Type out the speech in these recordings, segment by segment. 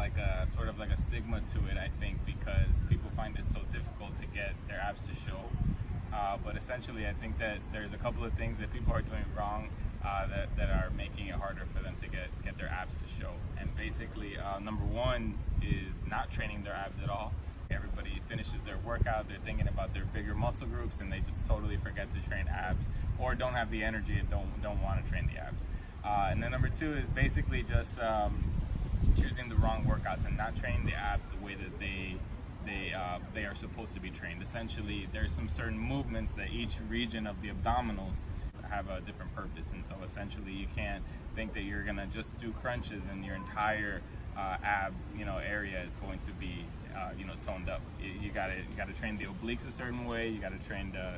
like a sort of like a stigma to it, I think, because people find it so difficult to get their abs to show. But essentially, I think that there's a couple of things that people are doing wrong that are making it harder for them to get their abs to show. And basically, number one is not training their abs at all. Everybody finishes their workout, they're thinking about their bigger muscle groups, and they just totally forget to train abs, or don't have the energy and don't want to train the abs. And then number two is basically just choosing the wrong workouts and not training the abs the way that they are supposed to be trained. Essentially, there's some certain movements that each region of the abdominals have a different purpose, and so essentially you can't think that you're gonna just do crunches and your entire ab area is going to be toned up. You gotta train the obliques a certain way. You gotta train the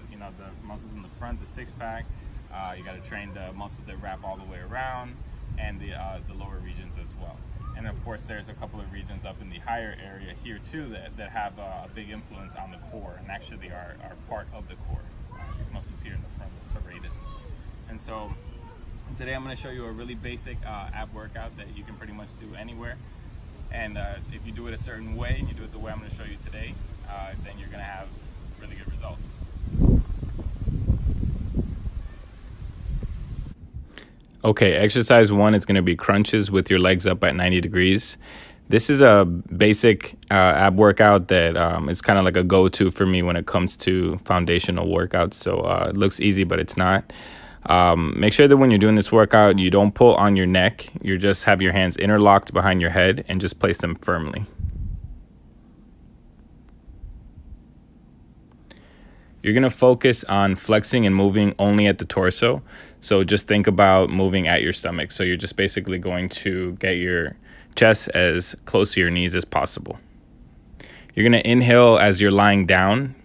muscles in the front, the six pack. You gotta train the muscles that wrap all the way around, and the lower regions as well. And of course, there's a couple of regions up in the higher area here too that have a big influence on the core, and actually are part of the core. These muscles here in the front, the serratus. And so today I'm going to show you a really basic ab workout that you can pretty much do anywhere. And if you do it a certain way, and you do it the way I'm going to show you today, then you're going to have really good results. Okay, exercise one is going to be crunches with your legs up at 90 degrees. This is a basic ab workout that is kind of like a go-to for me when it comes to foundational workouts. So it looks easy, but it's not. Make sure that when you're doing this workout, you don't pull on your neck. You just have your hands interlocked behind your head and just place them firmly. You're going to focus on flexing and moving only at the torso. So just think about moving at your stomach. So you're just basically going to get your chest as close to your knees as possible. You're going to inhale as you're lying down,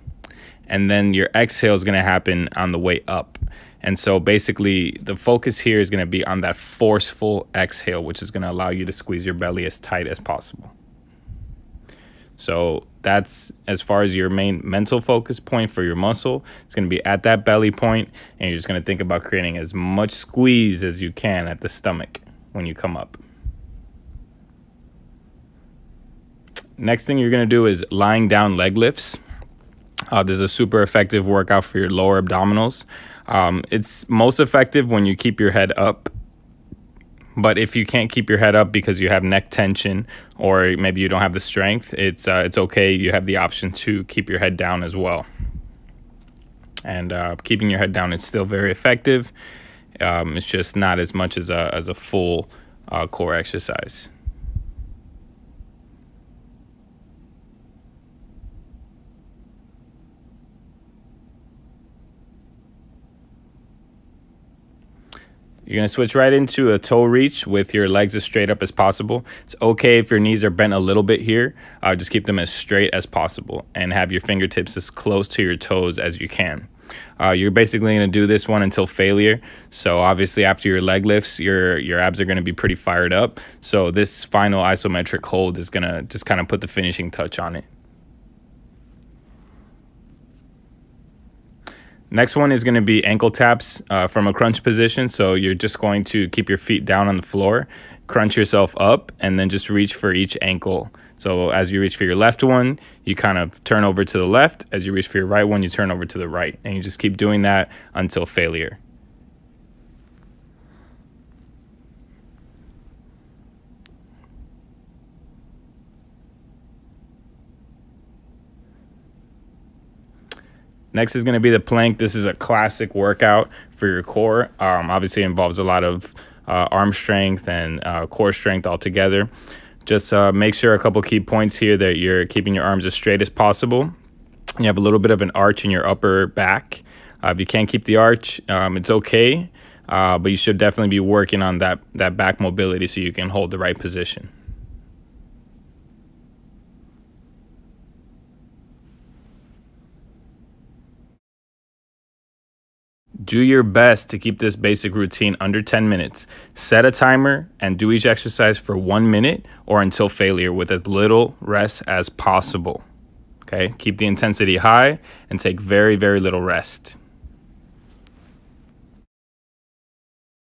and then your exhale is going to happen on the way up. And so basically the focus here is going to be on that forceful exhale, which is going to allow you to squeeze your belly as tight as possible. So that's as far as your main mental focus point for your muscle. It's going to be at that belly point, and you're just going to think about creating as much squeeze as you can at the stomach when you come up. Next thing you're going to do is lying down leg lifts. This is a super effective workout for your lower abdominals. It's most effective when you keep your head up. But if you can't keep your head up because you have neck tension, or maybe you don't have the strength, it's okay. You have the option to keep your head down as well. And keeping your head down is still very effective. It's just not as much as a full core exercise. You're going to switch right into a toe reach with your legs as straight up as possible. It's okay if your knees are bent a little bit here. Just keep them as straight as possible and have your fingertips as close to your toes as you can. You're basically going to do this one until failure. So obviously after your leg lifts, your abs are going to be pretty fired up. So this final isometric hold is going to just kind of put the finishing touch on it. Next one is going to be ankle taps from a crunch position. So you're just going to keep your feet down on the floor, crunch yourself up, and then just reach for each ankle. So as you reach for your left one, you kind of turn over to the left. As you reach for your right one, you turn over to the right. And you just keep doing that until failure. Next is going to be the plank. This is a classic workout for your core. Obviously, it involves a lot of arm strength and core strength all together. Just make sure a couple key points here that you're keeping your arms as straight as possible. You have a little bit of an arch in your upper back. If you can't keep the arch, it's okay, but you should definitely be working on that back mobility so you can hold the right position. Do your best to keep this basic routine under 10 minutes. Set a timer and do each exercise for 1 minute or until failure with as little rest as possible. Okay, keep the intensity high and take very, very little rest.